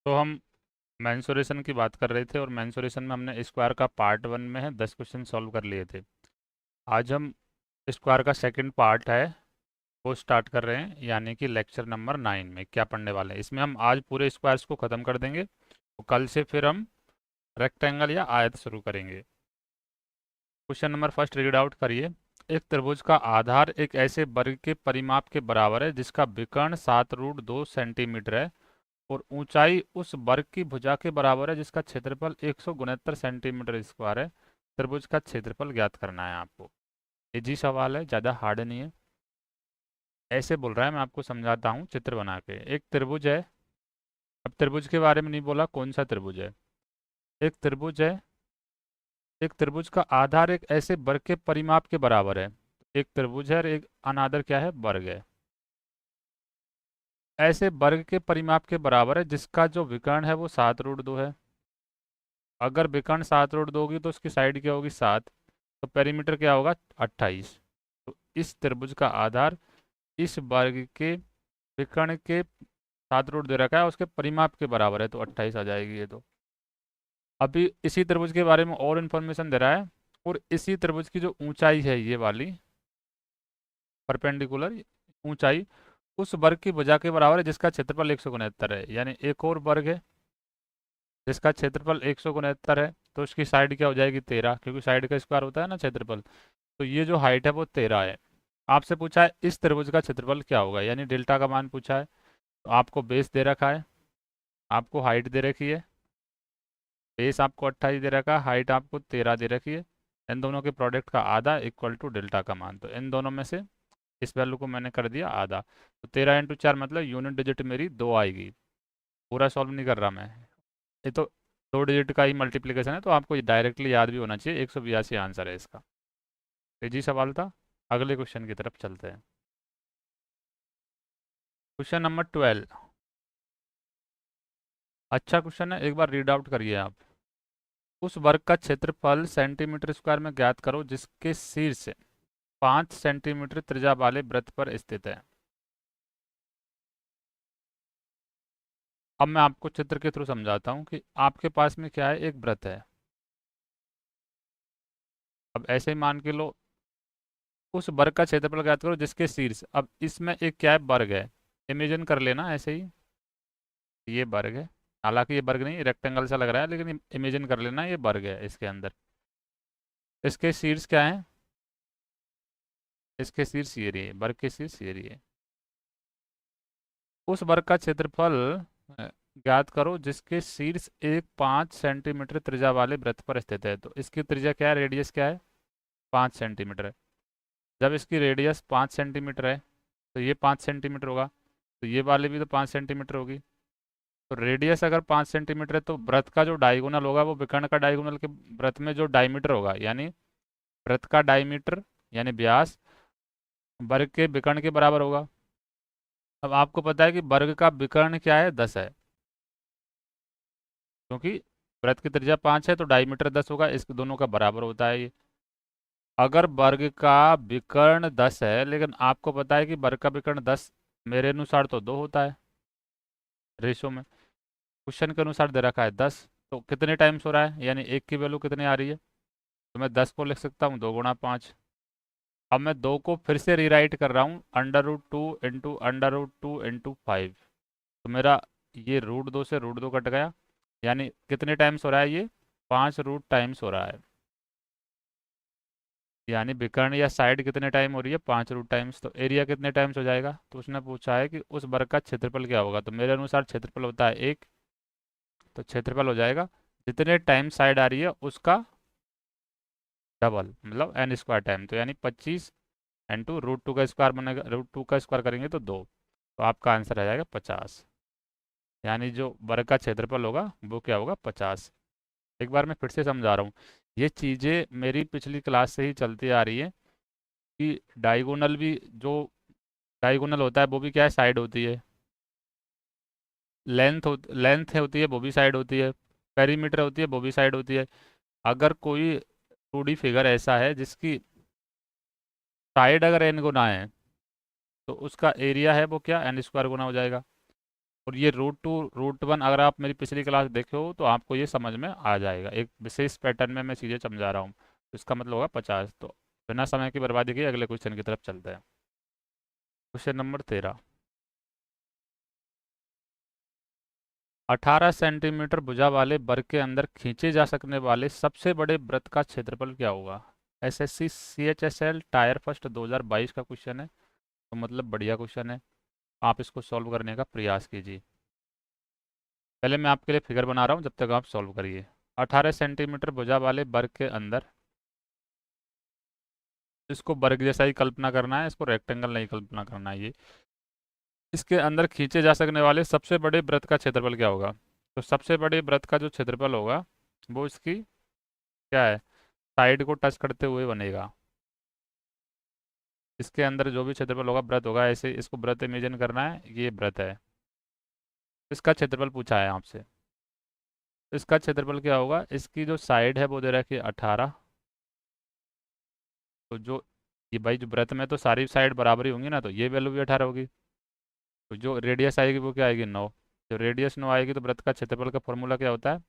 तो हम मेंसुरेशन की बात कर रहे थे और मेंसुरेशन में हमने स्क्वायर का पार्ट 1 में है 10 क्वेश्चन सॉल्व कर लिए थे। आज हम स्क्वायर का सेकंड पार्ट है वो स्टार्ट कर रहे हैं, यानी कि लेक्चर नंबर 9 में क्या पढ़ने वाले हैं। इसमें हम आज पूरे स्क्वायर्स को ख़त्म कर देंगे और कल से फिर हम रेक्टेंगल या आयत शुरू करेंगे। Question number first read out करिए। एक त्रिभुज का आधार एक ऐसे वर्ग के परिमाप के बराबर है जिसका विकर्ण 7√2 सेंटीमीटर है और ऊंचाई उस वर्ग की भुजा के बराबर है जिसका क्षेत्रफल 169 सेंटीमीटर स्क्वायर है। त्रिभुज का क्षेत्रफल ज्ञात करना है आपको। इजी सवाल है, ज़्यादा हार्ड नहीं है। ऐसे बोल रहा है, मैं आपको समझाता हूँ चित्र बना के। एक त्रिभुज है। अब त्रिभुज के बारे में नहीं बोला, कौन सा त्रिभुज है। एक त्रिभुज है। एक त्रिभुज का आधार एक ऐसे वर्ग के परिमाप के बराबर है। एक त्रिभुज है और एक अनादर क्या है, वर्ग है। ऐसे वर्ग के परिमाप के बराबर है जिसका जो विकर्ण है वो 7√2 है। अगर विकर्ण 7√2 होगी तो उसकी साइड क्या होगी, 7। तो पेरीमीटर क्या होगा, 28। तो इस त्रिभुज का आधार इस वर्ग के विकर्ण के 7√2 दे रखा है, उसके परिमाप के बराबर है, तो 28 आ जाएगी ये तो। अभी इसी त्रिभुज के बारे में और इन्फॉर्मेशन दे रहा है। और इसी त्रिभुज की जो ऊंचाई है ये वाली परपेंडिकुलर ऊंचाई उस वर्ग की भुजा के बराबर है जिसका क्षेत्रफल 169 है। यानी एक और वर्ग है जिसका क्षेत्रफल 169 है, तो उसकी साइड क्या हो जाएगी, 13, क्योंकि साइड का स्क्वायर होता है ना क्षेत्रफल। तो ये जो हाइट है वो 13 है। आपसे पूछा है इस त्रिभुज का क्षेत्रफल क्या होगा, यानी डेल्टा का मान पूछा है। तो आपको बेस दे रखा है, आपको हाइट दे रखी है। बेस आपको 28 दे रखा है, हाइट आपको 13 दे रखी है। इन दोनों के प्रोडक्ट का आधा इक्वल टू डेल्टा का मान। तो इन दोनों में से इस वैल्यू को मैंने कर दिया आधा। तो 13 × 4 मतलब यूनिट डिजिट मेरी 2 आएगी। पूरा सॉल्व नहीं कर रहा मैं, ये तो 2 डिजिट का ही मल्टीप्लिकेशन है, तो आपको डायरेक्टली याद भी होना चाहिए। 182 आंसर है इसका। इजी सवाल था। अगले क्वेश्चन की तरफ चलते हैं। क्वेश्चन नंबर 12 अच्छा क्वेश्चन है, एक बार रीड आउट करिए आप। उस वर्ग का क्षेत्रफल सेंटीमीटर स्क्वायर में ज्ञात करो जिसके शीर्ष 5 सेंटीमीटर त्रिज्या वाले वृत्त पर स्थित है। अब मैं आपको चित्र के थ्रू समझाता हूँ कि आपके पास में क्या है, एक वृत्त है। अब ऐसे ही मान के लो उस वर्ग का क्षेत्रफल ज्ञात करो जिसके शीर्ष, अब इसमें एक क्या है, वर्ग है। इमेजिन कर लेना ऐसे ही, ये वर्ग है। हालांकि ये वर्ग नहीं, रेक्टेंगल सा लग रहा है, लेकिन इमेजिन कर लेना ये वर्ग है। इसके अंदर इसके शीर्ष क्या है, इसके शीर्ष ये रही है, वर्ग के शीर्ष ये रही है। उस वर्ग का क्षेत्रफल अ, ज्ञात करो जिसके शीर्ष एक 5 सेंटीमीटर त्रिज्या वाले वृत्त पर स्थित है। तो इसकी त्रिज्या क्या है, रेडियस क्या है, 5 सेंटीमीटर है। जब इसकी रेडियस 5 सेंटीमीटर है तो ये 5 सेंटीमीटर होगा, तो ये वाली भी तो 5 सेंटीमीटर होगी। तो रेडियस अगर 5 सेंटीमीटर है तो वृत्त का जो डायगोनल होगा वो विकर्ण का डायगोनल के वृत्त में जो डायमीटर होगा, यानी वृत्त का डायमीटर यानी व्यास वर्ग के विकर्ण के बराबर होगा। अब आपको पता है कि वर्ग का विकर्ण क्या है, 10 है। क्योंकि वृत्त की त्रिज्या 5 है तो डायमीटर 10 होगा, इस दोनों का बराबर होता है ये। अगर वर्ग का विकर्ण 10 है, लेकिन आपको पता है कि वर्ग का विकर्ण 10 मेरे अनुसार तो 2 होता है रेशो में। क्वेश्चन के अनुसार दे रखा है 10, तो कितने टाइम्स हो रहा है, यानी एक की वैल्यू कितनी आ रही है। तो मैं 10 को लिख सकता हूँ 2 × 5। अब मैं 2 को फिर से रीराइट कर रहा हूँ, √2 इंटू √2 इंटू 5। तो मेरा ये √2 से √2 कट गया, यानी कितने टाइम्स हो रहा है ये, 5 रूट टाइम्स हो रहा है। यानी विकर्ण या साइड कितने टाइम हो रही है, 5 रूट टाइम्स। तो एरिया कितने टाइम्स हो जाएगा, तो उसने पूछा है कि उस वर्ग का क्षेत्रफल क्या होगा। तो मेरे अनुसार क्षेत्रफल होता है 1, तो क्षेत्रफल हो जाएगा जितने टाइम साइड आ रही है उसका डबल, मतलब n² टाइम। तो यानी 25 इंटू √2 का स्क्वायर बनेगा, √2 का स्क्वायर करेंगे तो 2। तो आपका आंसर आ जाएगा 50। यानी जो वर्ग का क्षेत्रफल होगा वो क्या होगा, 50। एक बार मैं फिर से समझा रहा हूँ, ये चीज़ें मेरी पिछली क्लास से ही चलती आ रही है कि डायगोनल भी जो डायगोनल होता है वो भी क्या है, साइड होती है। लेंथ होती है वो भी साइड होती है। पेरीमीटर होती है वो भी साइड होती है। अगर कोई 2D फिगर ऐसा है जिसकी साइड अगर n गुना है तो उसका एरिया है वो क्या, n² गुना हो जाएगा। और ये रूट 1 अगर आप मेरी पिछली क्लास देखे हो तो आपको ये समझ में आ जाएगा, एक विशेष पैटर्न में मैं चीज़ें समझा रहा हूँ। तो इसका मतलब होगा 50। तो बिना समय की बर्बादी किए अगले क्वेश्चन की तरफ चलते हैं। Question number 13। 18 सेंटीमीटर भुजा वाले वर्ग के अंदर खींचे जा सकने वाले सबसे बड़े वृत्त का क्षेत्रफल क्या होगा? एसएससी CHSL टायर फर्स्ट 2022 का क्वेश्चन है। तो मतलब बढ़िया क्वेश्चन है, आप इसको सॉल्व करने का प्रयास कीजिए। पहले मैं आपके लिए फिगर बना रहा हूँ, जब तक आप सॉल्व करिए। 18 सेंटीमीटर भुजा वाले वर्ग के अंदर, इसको वर्ग जैसा ही कल्पना करना है, इसको रेक्टेंगल नहीं कल्पना करना है। ये इसके अंदर खींचे जा सकने वाले सबसे बड़े वृत्त का क्षेत्रफल क्या होगा? तो सबसे बड़े वृत्त का जो क्षेत्रफल होगा वो इसकी क्या है, साइड को टच करते हुए बनेगा। इसके अंदर जो भी क्षेत्रफल होगा वृत्त होगा, ऐसे इसको वृत्त इमेजिन करना है, ये वृत्त है। इसका क्षेत्रफल पूछा है आपसे। इसका क्षेत्रफल क्या होगा, इसकी जो साइड है वो दे रखी है 18। तो जो ये भाई जो वृत्त में तो सारी साइड बराबर ही होंगी ना, तो ये वैल्यू भी 18 होगी। तो जो रेडियस आएगी वो क्या आएगी, 9। जब रेडियस 9 आएगी तो वृत्त का क्षेत्रफल का फॉर्मूला क्या होता है,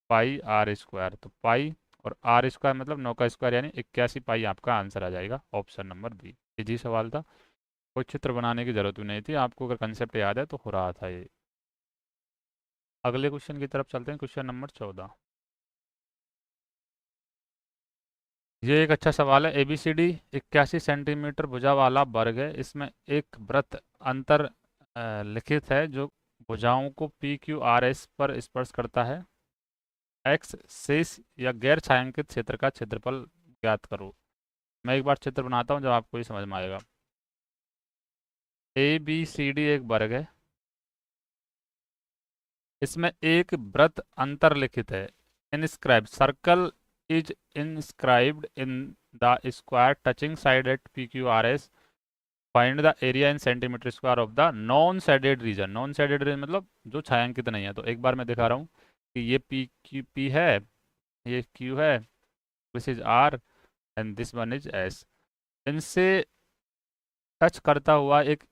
पाई आर स्क्वायर। तो पाई और आर स्क्वायर मतलब 9 का स्क्वायर, यानी 81 पाई आपका आंसर आ जाएगा, ऑप्शन नंबर बी। ये जी सवाल था, कोई चित्र बनाने की जरूरत भी नहीं थी, आपको अगर कंसेप्ट याद है तो हो रहा था ये। अगले क्वेश्चन की तरफ चलते हैं, क्वेश्चन नंबर 14। ये एक अच्छा सवाल है। ABCD 81 सेंटीमीटर भुजा वाला वर्ग है, इसमें एक वृत्त अंतर लिखित है जो भुजाओं को PQRS पर स्पर्श करता है। एक्स शेष या गैर छायांकित क्षेत्र का क्षेत्रफल ज्ञात करो। मैं एक बार चित्र बनाता हूँ जब आपको ये समझ में आएगा। ABCD एक वर्ग है, इसमें एक वृत्त अंतर्लिखित है। Inscribe circle is inscribed in the square touching side at PQRS. Find the area in centimetre square of the non shaded region. Non shaded region मतलब जो छायांकित नहीं है। तो एक बार मैं दिखा रहा हूँ कि ये P है, ये Q है, this is R and this one is S। इनसे टच करता हुआ एक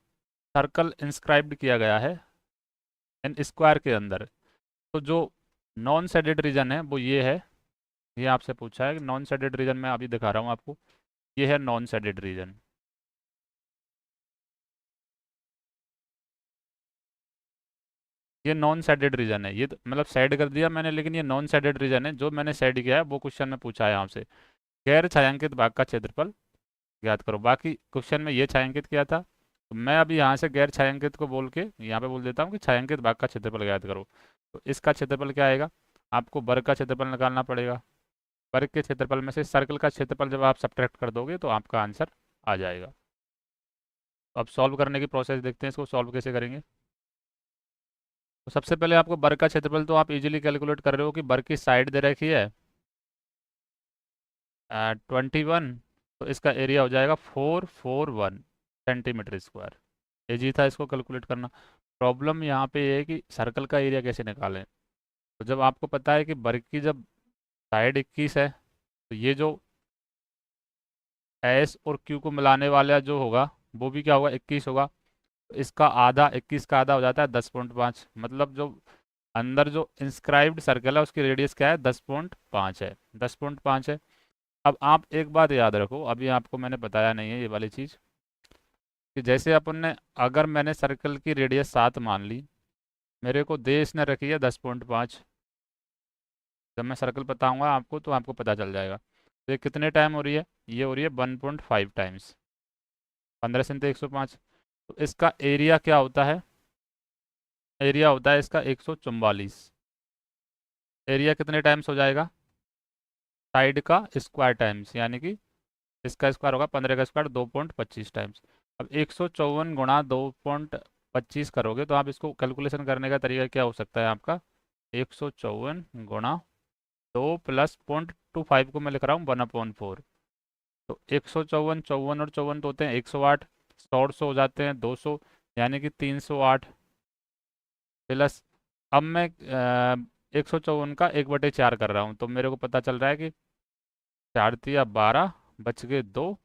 सर्कल इंस्क्राइब्ड किया गया है इन स्क्वायर के अंदर। तो जो नॉन शेडेड रीजन है वो ये है। ये आपसे पूछा है कि नॉन शेडेड रीजन, मैं अभी दिखा रहा हूँ आपको। ये है नॉन शेडेड रीजन। ये नॉन शेडेड रीजन है, ये तो मतलब शेड कर दिया मैंने, लेकिन ये नॉन शेडेड रीजन है। जो मैंने शेड किया है वो क्वेश्चन में पूछा है आपसे। गैर छायांकित भाग का क्षेत्रफल ज्ञात करो। बाकी क्वेश्चन में ये छायांकित किया था, तो मैं अभी यहाँ से गैर छायांकित को बोल के यहाँ पे बोल देता हूँ कि छायांकित भाग का क्षेत्रफल ज्ञात करो। तो इसका क्षेत्रफल क्या आएगा, आपको वर्ग का क्षेत्रफल निकालना पड़ेगा। वर्ग के क्षेत्रफल में से सर्कल का क्षेत्रफल जब आप सब्ट्रैक्ट कर दोगे तो आपका आंसर आ जाएगा। तो अब सॉल्व करने की प्रोसेस देखते हैं, इसको सॉल्व कैसे करेंगे। तो सबसे पहले आपको वर्ग का क्षेत्रफल तो आप इजीली कैलकुलेट कर रहे हो कि वर्ग की साइड दे रखी है 21। तो इसका एरिया हो जाएगा 441 सेंटीमीटर स्क्वायर। ये जी था इसको कैलकुलेट करना। प्रॉब्लम यहाँ पे ये है कि सर्कल का एरिया कैसे निकालें। तो जब आपको पता है कि वर्ग की जब साइड 21 है, तो ये जो एस और क्यू को मिलाने वाला जो होगा वो भी क्या होगा, 21 होगा। तो इसका आधा, 21 का आधा हो जाता है 10.5। मतलब जो अंदर जो इंस्क्राइब्ड सर्कल है उसकी रेडियस क्या है, 10.5 है। 10.5 है। अब आप एक बात याद रखो, अभी आपको मैंने बताया नहीं है ये वाली चीज़, कि जैसे अपन ने, अगर मैंने सर्कल की रेडियस 7 मान ली, मेरे को देश ने रखी है 10.5। जब मैं सर्कल बताऊंगा आपको तो आपको पता चल जाएगा। तो ये कितने टाइम हो रही है, ये हो रही है 1.5 टाइम्स। 15 से 105। तो इसका एरिया क्या होता है, एरिया होता है इसका 144। एरिया कितने टाइम्स हो जाएगा, साइड का स्क्वायर टाइम्स, यानी कि इसका स्क्वायर होगा 15 का स्क्वायर 2.25 टाइम्स। अब 154 गुणा 2.25 करोगे तो आप इसको कैलकुलेशन करने का तरीका क्या हो सकता है आपका, 154 गुणा 2 प्लस 0.25 को मैं लिख रहा हूँ 1/4। तो 154, चौवन और चौवन तो होते हैं 108, 100 हो जाते हैं 200, यानी कि 308 प्लस। अब मैं 154 का 1/4 कर रहा हूँ, तो मेरे को पता चल रहा है कि 4×3 = 12, बच गए 2,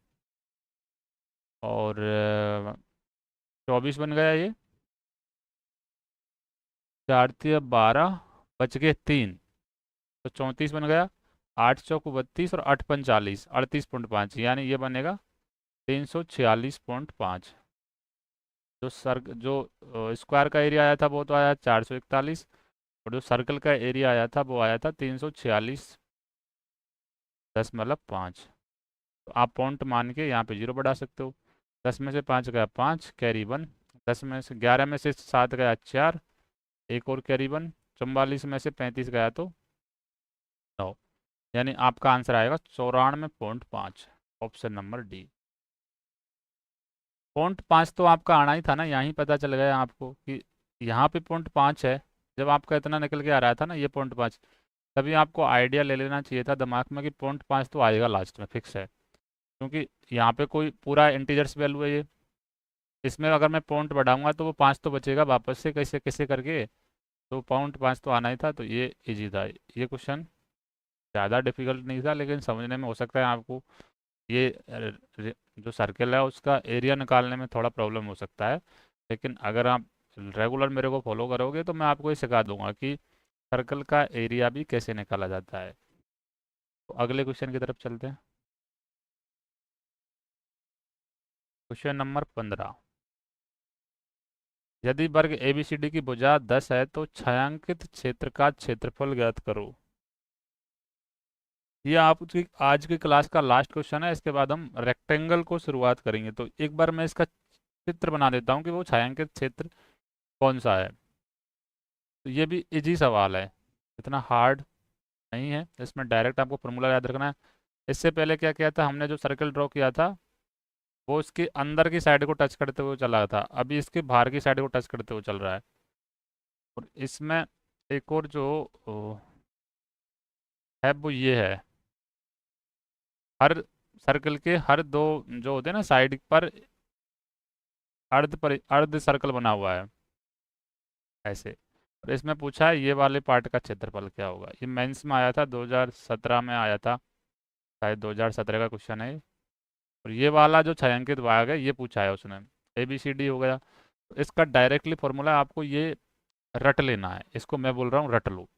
और 24 बन गया ये। 4×3 = 12, बच गए 3, तो 34 बन गया। 8×4 = 32 और 8×5 = 40, 38.5, यानी ये बनेगा 346.5। जो स्क्वायर का एरिया आया था वो तो आया 441, और जो सर्कल का एरिया आया था वो आया था 346.5। तो आप पॉइंट मान के यहाँ पे 0 बढ़ा सकते हो। 10 में से 5 गया 5, कैरी 1। 10 में से 11 में से 7 गया 4, एक और कैरी 1। 44 में से 35 गया तो 9, यानी आपका आंसर आएगा 94.5, ऑप्शन नंबर डी। 0.5 तो आपका आना ही था ना, यहाँ ही पता चल गया आपको कि यहाँ पे 0.5 है। जब आपका इतना निकल के आ रहा था ना ये 0.5, तभी आपको आइडिया ले लेना चाहिए था दिमाग में कि 0.5 तो आएगा लास्ट में, फिक्स है। क्योंकि यहाँ पे कोई पूरा इंटीजर्स वैल्यू है ये, इसमें अगर मैं पॉइंट बढ़ाऊंगा तो वो 5 तो बचेगा वापस से कैसे कैसे करके, तो 0.5 तो आना ही था। तो ये इजी था, ये क्वेश्चन ज़्यादा डिफिकल्ट नहीं था, लेकिन समझने में हो सकता है आपको ये जो सर्कल है उसका एरिया निकालने में थोड़ा प्रॉब्लम हो सकता है। लेकिन अगर आप रेगुलर मेरे को फॉलो करोगे तो मैं आपको ये सिखा दूंगा कि सर्कल का एरिया भी कैसे निकाला जाता है। तो अगले क्वेश्चन की तरफ चलते हैं। क्वेश्चन नंबर 15, यदि वर्ग ABCD की भुजा 10 है तो छायांकित क्षेत्र का क्षेत्रफल ज्ञात करो। ये आपकी आज की क्लास का लास्ट क्वेश्चन है, इसके बाद हम रेक्टेंगल को शुरुआत करेंगे। तो एक बार मैं इसका चित्र बना देता हूँ कि वो छायांकित क्षेत्र कौन सा है। तो ये भी इजी सवाल है, इतना हार्ड नहीं है। इसमें डायरेक्ट आपको फॉर्मूला याद रखना है। इससे पहले क्या किया था हमने, जो सर्कल ड्रॉ किया था वो इसके अंदर की साइड को टच करते हुए चला था, अभी इसके बाहर की साइड को टच करते हुए चल रहा है। और इसमें एक और जो है वो ये है, हर सर्कल के हर दो जो होते हैं ना साइड पर अर्ध सर्कल बना हुआ है ऐसे। और इसमें पूछा है ये वाले पार्ट का क्षेत्रफल क्या होगा। ये मेंस में आया था, 2017 में आया था, शायद 2017 का क्वेश्चन है ये। और ये वाला जो छायांकित भाग है ये पूछा है उसने, ABCD हो गया। तो इसका डायरेक्टली फॉर्मूला आपको ये रट लेना है, इसको मैं बोल रहा हूँ रट लो।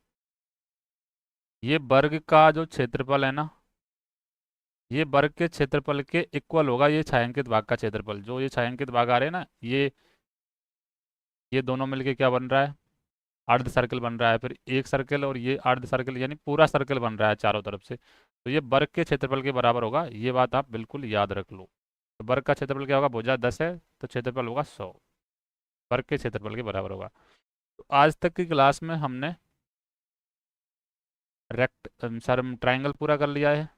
ये वर्ग का जो क्षेत्रफल है ना, ये वर्ग के क्षेत्रफल के इक्वल होगा ये छायांकित भाग का क्षेत्रफल। जो ये छायांकित भाग आ रहे हैं ना, ये दोनों मिलके क्या बन रहा है, अर्ध सर्कल बन रहा है। फिर एक सर्कल और ये अर्ध सर्कल, यानी पूरा सर्कल बन रहा है चारों तरफ से। तो ये वर्ग के क्षेत्रफल के बराबर होगा, ये बात आप बिल्कुल याद रख लो। तो वर्ग का क्षेत्रफल क्या होगा, भुजा 10 है तो क्षेत्रफल होगा 100, वर्ग के क्षेत्रफल के बराबर होगा। तो आज तक की क्लास में हमने सर ट्राइंगल पूरा कर लिया है।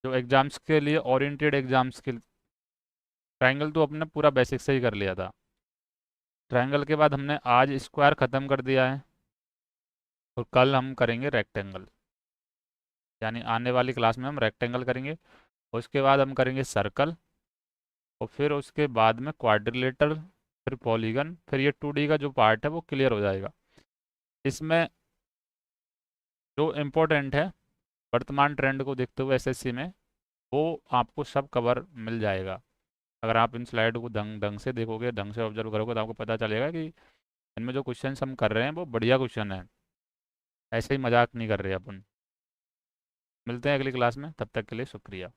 जो एग्जाम्स के लिए ओरिएंटेड एग्जाम्स के, ट्राइंगल तो अपने पूरा बेसिक से ही कर लिया था। ट्राइंगल के बाद हमने आज स्क्वायर ख़त्म कर दिया है, और कल हम करेंगे रेक्टेंगल, यानी आने वाली क्लास में हम रेक्टेंगल करेंगे। उसके बाद हम करेंगे सर्कल, और फिर उसके बाद में क्वाड्रिलेटरल, फिर पॉलीगन, फिर ये 2D का जो पार्ट है वो क्लियर हो जाएगा। इसमें जो इम्पोर्टेंट है वर्तमान ट्रेंड को देखते हुए SSC में, वो आपको सब कवर मिल जाएगा। अगर आप इन स्लाइड को ढंग ढंग से देखोगे, ढंग से ऑब्जर्व करोगे, तो आपको पता चलेगा कि इनमें जो क्वेश्चन हम कर रहे हैं वो बढ़िया क्वेश्चन है, ऐसे ही मजाक नहीं कर रहे अपन। मिलते हैं अगली क्लास में, तब तक के लिए शुक्रिया।